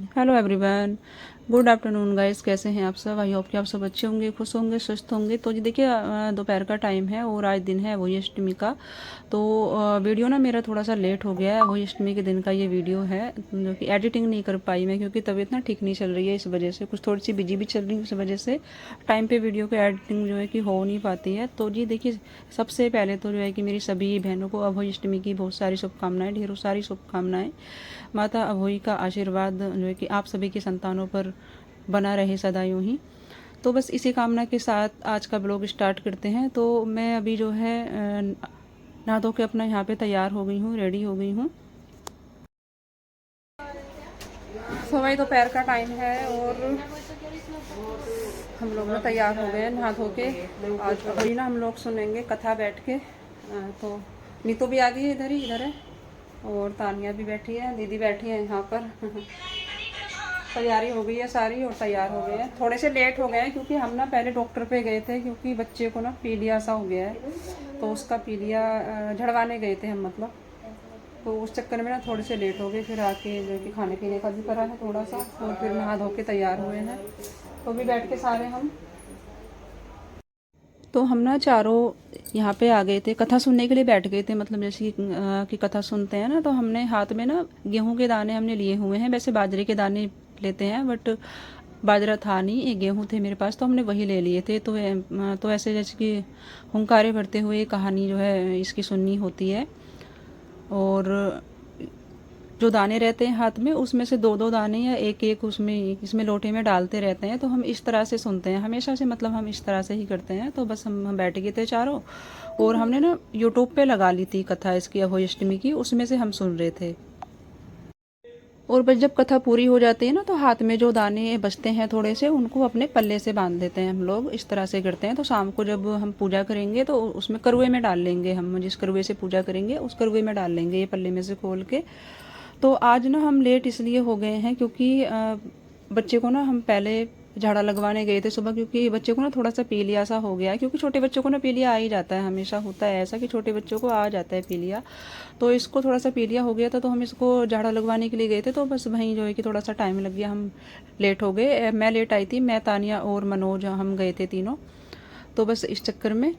Hello everyone, good afternoon guys. कैसे हैं आप सब? आई होप कि आप सब अच्छे होंगे, खुश होंगे, स्वस्थ होंगे। तो जी देखिए, दोपहर का टाइम है और आज दिन है वही अष्टमी का। तो वीडियो ना मेरा थोड़ा सा लेट हो गया है। वही अष्टमी के दिन का ये वीडियो है जो कि एडिटिंग नहीं कर पाई मैं, क्योंकि तबीयत ना ठीक नहीं चल रही है। इस वजह से कुछ थोड़ी सी बिजी भी चल रही है, उस वजह से टाइम पे वीडियो की एडिटिंग जो है कि हो नहीं पाती है। तो जी देखिए, सबसे पहले तो जो है कि मेरी सभी बहनों को अभय अष्टमी की बहुत सारी शुभकामनाएं, ढेरों सारी शुभकामनाएं। माता अभोई का आशीर्वाद जो है कि आप सभी की संतानों पर बना रहे सदा यूं ही। तो बस इसी कामना के साथ आज का ब्लॉग स्टार्ट करते हैं। तो मैं अभी जो है नहा धो के अपना यहाँ पे तैयार हो गई हूँ, रेडी हो गई हूँ। तो वही दोपहर का टाइम है और हम लोग ना तैयार हो गए हैं नहा धो के। आज अभी ना हम लोग सुनेंगे कथा बैठ के। तो नीतू भी आ गई है, इधर है। और तानिया भी बैठी है, दीदी बैठी है यहाँ पर। तैयारी हो गई है सारी और तैयार हो गए हैं। थोड़े से लेट हो गए हैं क्योंकि हम ना पहले डॉक्टर पे गए थे, क्योंकि बच्चे को ना पीलिया सा हो गया है। तो उसका पीलिया झड़वाने गए थे हम, मतलब। तो उस चक्कर में ना थोड़े से लेट हो गए। फिर आके जो कि खाने पीने का भी करा है थोड़ा सा, और फिर नहा धो के तैयार हुए हैं। तो भी बैठ के सारे हम, तो हम ना चारों यहाँ पे आ गए थे, कथा सुनने के लिए बैठ गए थे। मतलब जैसे कि कथा सुनते हैं ना, तो हमने हाथ में ना गेहूं के दाने हमने लिए हुए हैं। वैसे बाजरे के दाने लेते हैं, बट बाजरा था नहीं, एक गेहूं थे मेरे पास, तो हमने वही ले लिए थे। तो ऐसे जैसे कि हुंकारे भरते हुए कहानी जो है इसकी सुननी होती है। और जो दाने रहते हैं हाथ में, उसमें से दो दो दाने या एक एक उसमें इसमें लोटे में डालते रहते हैं। तो हम इस तरह से सुनते हैं हमेशा से, मतलब हम इस तरह से ही करते हैं। तो बस हम बैठ गए थे चारों, और हमने ना यूट्यूब पे लगा ली थी कथा इसकी, अभय अष्टमी की, उसमें से हम सुन रहे थे। और बस जब कथा पूरी हो जाती है ना, तो हाथ में जो दाने बचते हैं थोड़े से, उनको अपने पल्ले से बांध देते हैं हम लोग। इस तरह से करते हैं। तो शाम को जब हम पूजा करेंगे तो उसमें करुए में डाल लेंगे, हम जिस करुए से पूजा करेंगे उस करुए में डाल लेंगे, ये पल्ले में से खोल के। तो आज ना हम लेट इसलिए हो गए हैं क्योंकि बच्चे को ना हम पहले झाड़ा लगवाने गए थे सुबह, क्योंकि बच्चे को ना थोड़ा सा पीलिया सा हो गया है। क्योंकि छोटे बच्चों को ना पीलिया आ ही जाता है, हमेशा होता है ऐसा कि छोटे बच्चों को आ जाता है पीलिया। तो इसको थोड़ा सा पीलिया हो गया था, तो हम इसको झाड़ा लगवाने के लिए गए थे। तो बस वहीं जो है कि थोड़ा सा टाइम लग गया, हम लेट हो गए। मैं लेट आई थी, मैं, तानिया और मनोज, हम गए थे तीनों। तो बस इस चक्कर में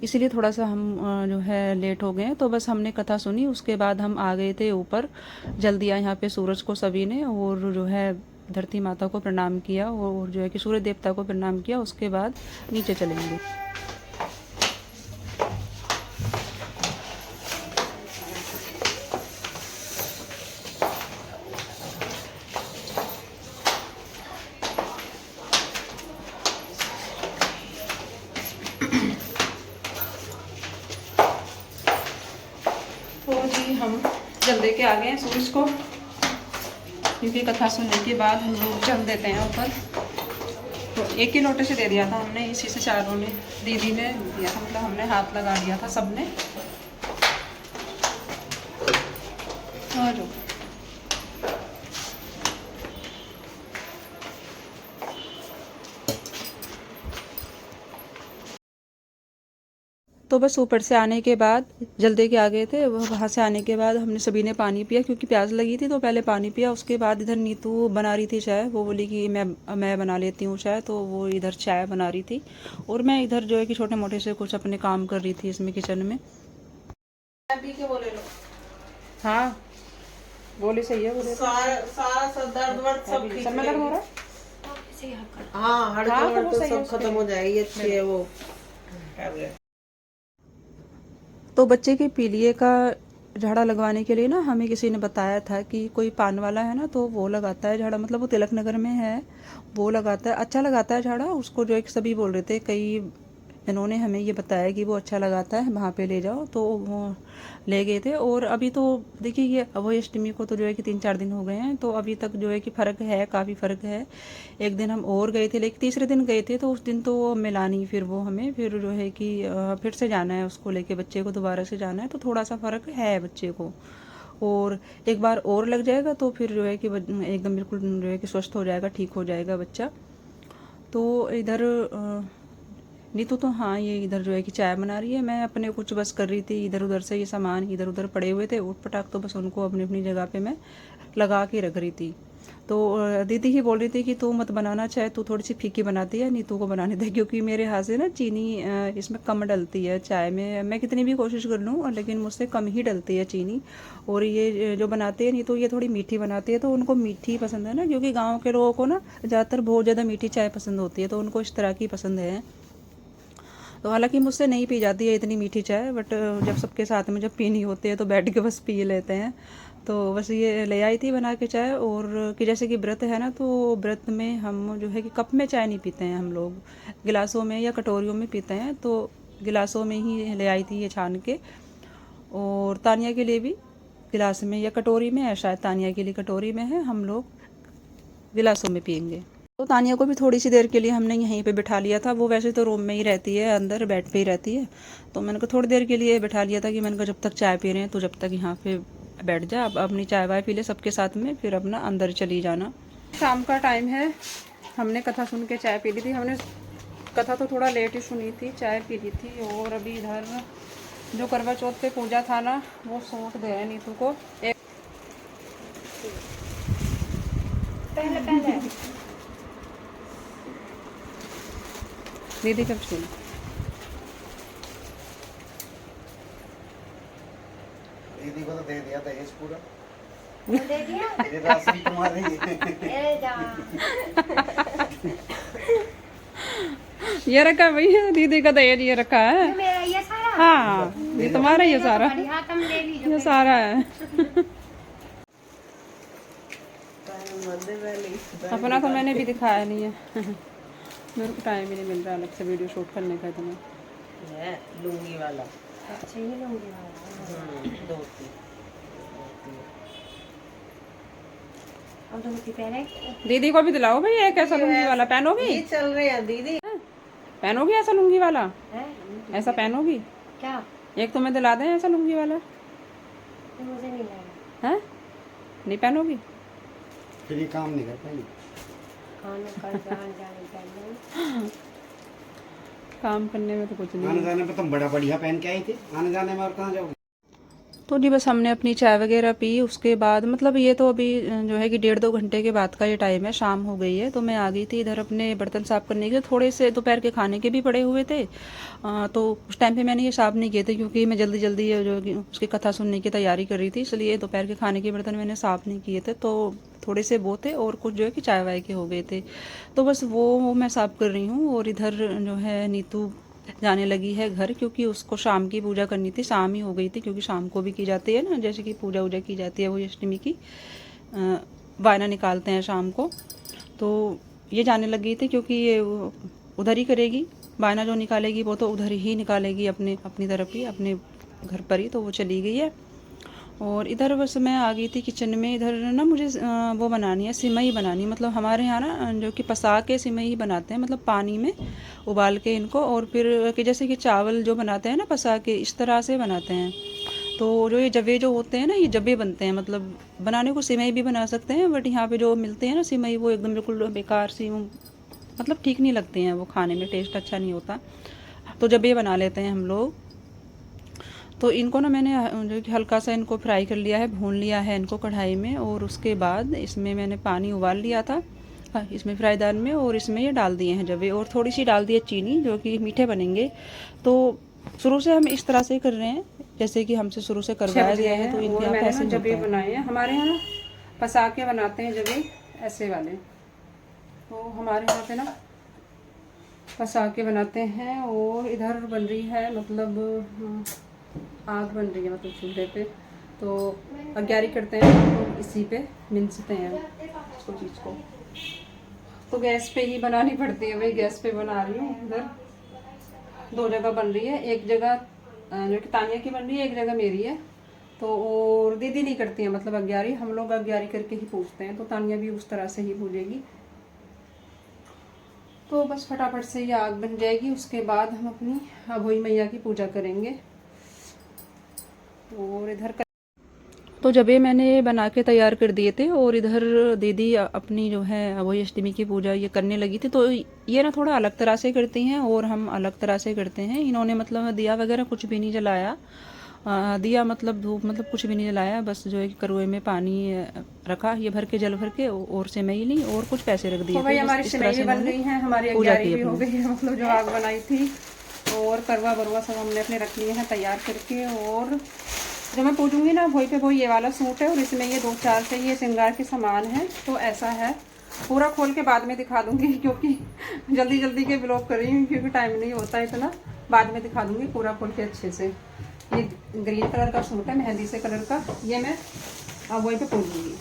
इसीलिए थोड़ा सा हम जो है लेट हो गए हैं। तो बस हमने कथा सुनी, उसके बाद हम आ गए थे ऊपर। जल दिया यहाँ पे सूरज को सभी ने, और जो है धरती माता को प्रणाम किया, और जो है कि सूर्य देवता को प्रणाम किया। उसके बाद नीचे चलेंगे। तो जी हम जल दे के आ गए हैं सूरज को, क्योंकि कथा सुनने के बाद हम लोग जल देते हैं ऊपर। तो एक ही लोटे से दे दिया था हमने, इसी से चारों ने, दीदी ने दिया था, मतलब हमने हाथ लगा दिया था सबने। और तो बस ऊपर से आने के बाद जल्दी के आ गए थे। वहाँ से आने के बाद हमने सभी ने पानी पिया, क्योंकि प्यास लगी थी। तो पहले पानी पिया, उसके बाद इधर नीतू बना रही थी चाय। वो बोली कि मैं बना लेती हूँ चाय, तो वो इधर चाय बना रही थी। और मैं इधर जो है कि छोटे मोटे से कुछ अपने काम कर रही थी इसमें किचन में। पी के बोले लो। हाँ, बोले सही है, बोले सारा सब दर्द वर्द सब सब में दर्द हो रहा है। हाँ, हर हाँ, तो दर्द वो तो सही है सब उसके खत्म हो जाएगी। अच्छी है वो। तो बच्चे के पीलिए का झाड़ा लगवाने के लिए ना हमें किसी ने बताया था कि कोई पान वाला है ना, तो वो लगाता है झाड़ा, मतलब वो तिलक नगर में है। वो लगाता है, अच्छा लगाता है झाड़ा। उसको जो है कि सभी बोल रहे थे, कई इन्होंने हमें ये बताया कि वो अच्छा लगाता है, वहाँ पे ले जाओ। तो वो ले गए थे। और अभी तो देखिए, ये अभय अष्टमी को तो जो है कि 3-4 दिन हो गए हैं, तो अभी तक जो है कि फ़र्क है, काफ़ी फ़र्क है। एक दिन हम और गए थे, लेकिन तीसरे दिन गए थे, तो उस दिन तो वो मिला नहीं। फिर वो हमें फिर जो है कि फिर से जाना है उसको लेके, बच्चे को दोबारा से जाना है। तो थोड़ा सा फ़र्क है बच्चे को, और एक बार और लग जाएगा तो फिर जो है कि एकदम बिल्कुल जो है कि स्वस्थ हो जाएगा, ठीक हो जाएगा बच्चा। तो इधर नीतू तो हाँ ये इधर जो है कि चाय बना रही है, मैं अपने कुछ बस कर रही थी, इधर उधर से ये सामान इधर उधर पड़े हुए थे उठ पटाख, तो बस उनको अपनी अपनी जगह पे मैं लगा के रख रही थी। तो दीदी ही बोल रही थी कि तू मत बनाना चाय, तू थोड़ी सी फीकी बनाती है, नीतू को बनाने दे, क्योंकि मेरे हाथ से ना चीनी इसमें कम डलती है चाय में, मैं कितनी भी कोशिश कर लूँ और लेकिन मुझसे कम ही डलती है चीनी। और ये जो बनाती है नीतू ये थोड़ी मीठी बनाती है, तो उनको मीठी पसंद है ना, क्योंकि गाँव के लोगों को ना ज़्यादातर बहुत ज़्यादा मीठी चाय पसंद होती है, तो उनको इस तरह की पसंद है। तो हालांकि मुझसे नहीं पी जाती है इतनी मीठी चाय, बट जब सबके साथ में जब पीनी होती है तो बैठ के बस पी लेते हैं। तो बस ये ले आई थी बना के चाय। और कि जैसे कि व्रत है ना, तो व्रत में हम जो है कि कप में चाय नहीं पीते हैं, हम लोग गिलासों में या कटोरियों में पीते हैं, तो गिलासों में ही ले आई थी ये छान के। और तानिया के लिए भी गिलास में या कटोरी में है, शायद तानिया के लिए कटोरी में है, हम लोग गिलासों में पियेंगे। तो तानिया को भी थोड़ी सी देर के लिए हमने यहीं पे बिठा लिया था, वो वैसे तो रूम में ही रहती है, अंदर बेड पे ही रहती है, तो मैंने कहा थोड़ी देर के लिए बिठा लिया था कि मैंने कहा जब तक चाय पी रहे हैं तो जब तक यहाँ पे बैठ जा, अब अपनी चाय वाय पी ले सबके साथ में, फिर अपना अंदर चली जाना। शाम का टाइम है, हमने कथा सुन के चाय पी ली थी, हमने कथा तो थोड़ा लेट ही सुनी थी, चाय पी ली थी। और अभी इधर जो करवा चौथ पे पूजा था ना, वो सूट दे रहे हैं नीतू को। पहले दीदी कब सुन दीदी को तो दे दिया था ये पूरा, दे दिया। ये राशि तुम्हारी ये रखा भैया, दीदी का दहेज ये रखा है। मेरा ये सारा, हाँ ये तुम्हारा, ये सारा, बढ़िया तुम ले लीजिए। ये सारा है। अपना तो मैंने भी दिखाया नहीं है। मेरे को टाइम ही नहीं मिल रहा अलग से वीडियो शूट करने का इतना। है लुंगी वाला। अच्छा ये लूंगी वाला। धोती। अब धोती पहने। दीदी को भी दिलाओ भाई एक ऐसा लुंगी वाला, पहनोगी? ये चल रहे हैं दीदी। पहनोगी ऐसा लुंगी वाला? है ऐसा पहनोगी? क्या? एक तुम्हें दिला दें ऐसा लुंगी वाला? ये मुझे नहीं लगा। हैं? नहीं पहनोगी? फिर ये काम नहीं कर पाएंगे। खाने कर जाने चाहिए। काम करने में तो कुछ नहीं आने है। जाने में तुम बड़ा बढ़िया पहन के आई थी, आने जाने में और कहाँ जाओगे? तो जी बस हमने अपनी चाय वगैरह पी, उसके बाद मतलब ये तो अभी जो है कि 1.5-2 घंटे के बाद का ये टाइम है, शाम हो गई है। तो मैं आ गई थी इधर अपने बर्तन साफ़ करने के, थोड़े से दोपहर के खाने के भी पड़े हुए थे। तो उस टाइम पे मैंने ये साफ़ नहीं किए थे, क्योंकि मैं जल्दी जल्दी जो कि उसकी कथा सुनने की तैयारी कर रही थी, इसलिए दोपहर के खाने के बर्तन मैंने साफ़ नहीं किए थे। तो थोड़े से वो थे और कुछ जो है कि चाय वाय के हो गए थे, तो बस वो मैं साफ़ कर रही हूँ। और इधर जो है नीतू जाने लगी है घर, क्योंकि उसको शाम की पूजा करनी थी, शाम ही हो गई थी, क्योंकि शाम को भी की जाती है ना, जैसे कि पूजा वूजा की जाती है वो अष्टमी की, वायना निकालते हैं शाम को। तो ये जाने लगी थी, क्योंकि ये उधर ही करेगी, वायना जो निकालेगी वो तो उधर ही निकालेगी, अपनी तरफ ही, अपने घर पर ही, तो वो चली गई है। और इधर बस मैं आ गई थी किचन में। इधर ना मुझे वो बनानी है, सिमई बनानी, मतलब हमारे यहाँ ना जो कि पसा के सिमई बनाते हैं, मतलब पानी में उबाल के इनको, और फिर कि जैसे कि चावल जो बनाते हैं ना पसा के, इस तरह से बनाते हैं। तो जो ये जवे जो होते हैं ना, ये जबे बनते हैं, मतलब बनाने को सिमई भी बना सकते हैं, बट यहाँ पे जो मिलते हैं ना सिमई, वो एकदम बिल्कुल बेकार सी, मतलब ठीक नहीं लगती हैं, वो खाने में टेस्ट अच्छा नहीं होता, तो जबे बना लेते हैं हम लोग। तो इनको ना मैंने जो कि हल्का सा इनको फ्राई कर लिया है, भून लिया है इनको कढ़ाई में, और उसके बाद इसमें मैंने पानी उबाल लिया था इसमें फ्राई दाल में, और इसमें ये डाल दिए हैं जवे, और थोड़ी सी डाल दी है चीनी, जो कि मीठे बनेंगे। तो शुरू से हम इस तरह से कर रहे हैं, जैसे कि हमसे शुरू से करवाया गया है, तो इनके यहाँ ऐसे जबे बनाए हैं। हमारे यहाँ ना पसा के बनाते हैं जबे ऐसे वाले, तो हमारे यहाँ पे ना पसा के बनाते हैं। और इधर बन रही है, मतलब आग बन रही है, मतलब चूल्हे पे, तो अग्यारी करते हैं तो इसी पे मिंचते हैं इसको, चीज़ को, तो गैस पे ही बनानी पड़ती है भाई, गैस पे बना रही हूँ। इधर 2 जगह बन रही है, एक जगह जो कि तानिया की बन रही है, एक जगह मेरी है। तो और दीदी नहीं करती है, मतलब अग्यारी, हम लोग अग्यारी करके ही पूजते हैं, तो तानिया भी उस तरह से ही पूजेगी। तो बस फटाफट से ये आग बन जाएगी, उसके बाद हम अपनी अभोई मैया की पूजा करेंगे। और इधर तो जब ये मैंने बना के तैयार कर दिए थे और इधर दीदी अपनी जो है वही अष्टमी की पूजा ये करने लगी थी। तो ये ना थोड़ा अलग तरह से करती हैं और हम अलग तरह से करते हैं। इन्होंने मतलब दिया वगैरह कुछ भी नहीं जलाया, दिया मतलब धूप मतलब कुछ भी नहीं जलाया, बस जो है कि करुए में पानी रखा ये भर के, जल भर के, और सेवई ली और कुछ पैसे रख दिए। तो भाई हमारी सेवई भी बन गई है, हमारी अग्यारी भी हो गई है, मतलब जो आग बनाई थी, और करवा बरुआ सब हमने अपने रख लिए हैं तैयार करके। और जो मैं पूछूंगी ना वही पे वही ये वाला सूट है और इसमें ये 2-4 से ये श्रृंगार के सामान है। तो ऐसा है, पूरा खोल के बाद में दिखा दूंगी क्योंकि जल्दी जल्दी के ब्लॉग कर रही हूँ क्योंकि टाइम नहीं होता इतना। बाद में दिखा दूंगी पूरा खोल के अच्छे से। ये ग्रीन कलर का सूट है, मेहंदी से कलर का, ये मैं अब वहीं पे पूछ दूंगी।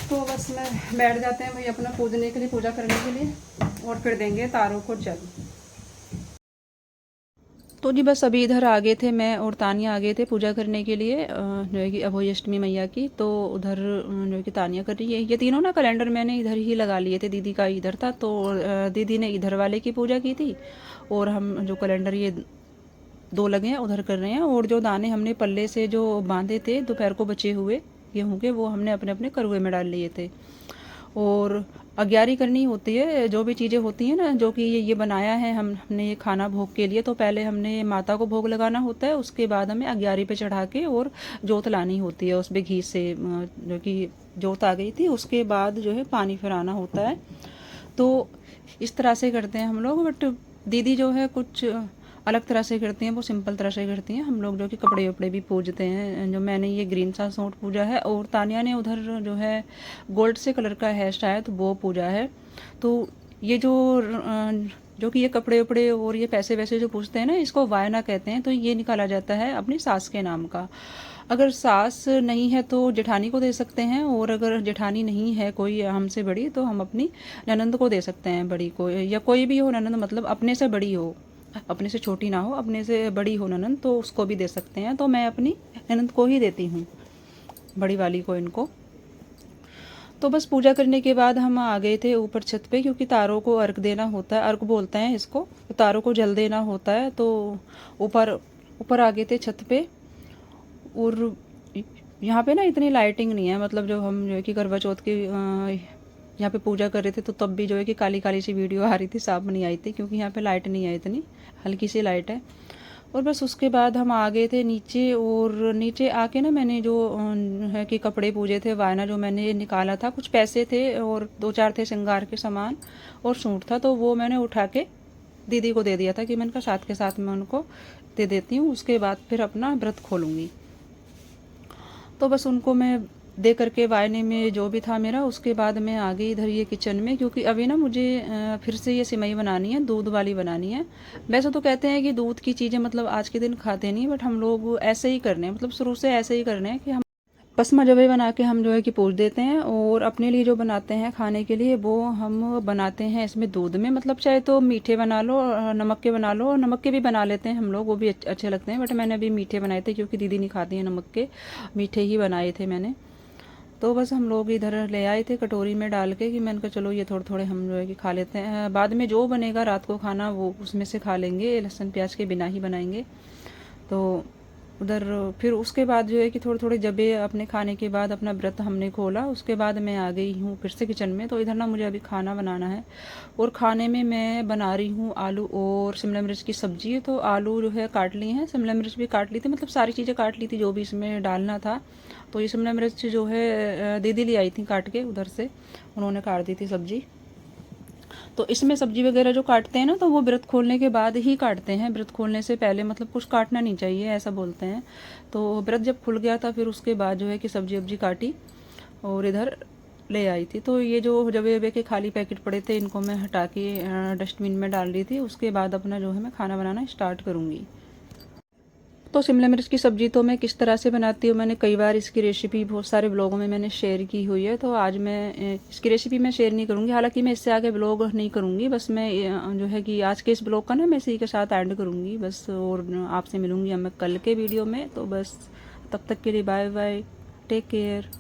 तो बस मैं बैठ जाते हैं भाई अपना पूजने के लिए, पूजा करने के लिए, और फिर देंगे तारों को जल। तो जी बस अभी इधर आ गए थे, मैं और तानिया आ गए थे पूजा करने के लिए जो है कि अभोई अष्टमी मैया की। तो उधर जो है कि तानिया कर रही है। ये तीनों ना कैलेंडर मैंने इधर ही लगा लिए थे, दीदी का इधर था तो दीदी ने इधर वाले की पूजा की थी और हम जो कैलेंडर ये 2 लगे हैं उधर कर रहे हैं। और जो दाने हमने पल्ले से जो बांधे थे दोपहर को बचे हुए गेहूँ के, वो हमने अपने अपने करुए में डाल लिए थे। और अग्यारी करनी होती है, जो भी चीज़ें होती हैं ना, जो कि ये बनाया है हमने ये खाना भोग के लिए, तो पहले हमने माता को भोग लगाना होता है, उसके बाद हमें अग्यारी पे चढ़ा के और जोत लानी होती है उसमें घी से, जो कि जोत आ गई थी उसके बाद जो है पानी फिराना होता है। तो इस तरह से करते हैं हम लोग। बट दीदी जो है कुछ अलग तरह से करती हैं, वो सिंपल तरह से करती हैं। हम लोग जो कि कपड़े वपड़े भी पूजते हैं। जो मैंने ये ग्रीन सा सूट पूजा है और तानिया ने उधर जो है गोल्ड से कलर का है शायद, वो पूजा है। तो ये जो कि ये कपड़े वपड़े और ये पैसे वैसे जो पूछते हैं ना, इसको वायना कहते हैं। तो ये निकाला जाता है अपनी सास के नाम का। अगर सास नहीं है तो जेठानी को दे सकते हैं, और अगर जेठानी नहीं है कोई हमसे बड़ी तो हम अपनी ननंद को दे सकते हैं, बड़ी को, या कोई भी हो ननंद, मतलब अपने से बड़ी हो, अपने से छोटी ना हो, अपने से बड़ी हो ननंद, तो उसको भी दे सकते हैं। तो मैं अपनी ननंद को ही देती हूँ, बड़ी वाली को, इनको। तो बस पूजा करने के बाद हम आ गए थे ऊपर छत पे, क्योंकि तारों को अर्घ देना होता है, अर्घ बोलते हैं इसको, तो तारों को जल देना होता है। तो ऊपर आ गए थे छत पे। और यहाँ पे ना इतनी लाइटिंग नहीं है, मतलब जो हम जो है कि करवा चौथ की यहाँ पे पूजा कर रहे थे तो तब भी जो है कि काली काली सी वीडियो आ रही थी, साफ नहीं आई थी, क्योंकि यहाँ पे लाइट नहीं है, इतनी हल्की सी लाइट है। और बस उसके बाद हम आ गए थे नीचे। और नीचे आके ना मैंने जो है कि कपड़े पूजे थे, वायना जो मैंने निकाला था, कुछ पैसे थे और 2-4 थे श्रृंगार के सामान और सूट था, तो वो मैंने उठा के दीदी को दे दिया था कि मैं इनका साथ के साथ मैं उनको दे देती हूँ, उसके बाद फिर अपना व्रत खोलूँगी। तो बस उनको मैं दे करके वायने में जो भी था मेरा, उसके बाद मैं आ गई इधर ये किचन में, क्योंकि अभी ना मुझे फिर से ये सिमई बनानी है, दूध वाली बनानी है। वैसे तो कहते हैं कि दूध की चीज़ें मतलब आज के दिन खाते नहीं, बट हम लोग ऐसे ही करने हैं, मतलब शुरू से ऐसे ही करने हैं कि हम पसमा जवे बना के हम जो है कि पूज देते हैं। और अपने लिए जो बनाते हैं खाने के लिए, वो हम बनाते हैं इसमें दूध में, मतलब चाहे तो मीठे बना लो, नमक के बना लो, नमक के भी बना लेते हैं हम लोग, वो भी अच्छे लगते हैं। बट मैंने अभी मीठे बनाए थे क्योंकि दीदी नहीं खाती है नमक के, मीठे ही बनाए थे मैंने। तो बस हम लोग इधर ले आए थे कटोरी में डाल के कि मैंने कहा चलो ये थोड़े थोड़े हम जो है कि खा लेते हैं, बाद में जो बनेगा रात को खाना वो उसमें से खा लेंगे, लहसुन प्याज के बिना ही बनाएंगे। तो उधर फिर उसके बाद जो है कि थोड़े थोड़े जबे अपने खाने के बाद अपना व्रत हमने खोला, उसके बाद मैं आ गई हूँ फिर से किचन में। तो इधर ना मुझे अभी खाना बनाना है, और खाने में मैं बना रही हूँ आलू और शिमला मिर्च की सब्जी। तो आलू जो है काट ली हैं, शिमला मिर्च भी काट ली थी, मतलब सारी चीज़ें काट ली थी जो भी इसमें डालना था। तो ये शिमला मिर्च जो है दीदी ले आई थी काट के उधर से, उन्होंने काट दी थी सब्जी। तो इसमें सब्जी वगैरह जो काटते हैं ना, तो वो व्रत खोलने के बाद ही काटते हैं, व्रत खोलने से पहले मतलब कुछ काटना नहीं चाहिए, ऐसा बोलते हैं। तो व्रत जब खुल गया था फिर उसके बाद जो है कि सब्जी वब्जी काटी और इधर ले आई थी। तो ये जो जबे वबे के खाली पैकेट पड़े थे, इनको मैं हटा के डस्टबिन में डाल रही थी। उसके बाद अपना जो है मैं खाना बनाना स्टार्ट करूँगी। तो शिमला मिर्च की सब्ज़ी तो मैं किस तरह से बनाती हूँ, मैंने कई बार इसकी रेसिपी बहुत सारे ब्लॉगों में मैंने शेयर की हुई है। तो आज मैं इसकी रेसिपी मैं शेयर नहीं करूँगी, हालांकि मैं इससे आगे ब्लॉग नहीं करूँगी। बस मैं जो है कि आज के इस ब्लॉग का ना मैं इसी के साथ ऐड करूँगी बस, और आपसे मिलूँगी मैं कल के वीडियो में। तो बस तब तक के लिए बाय बाय, टेक केयर।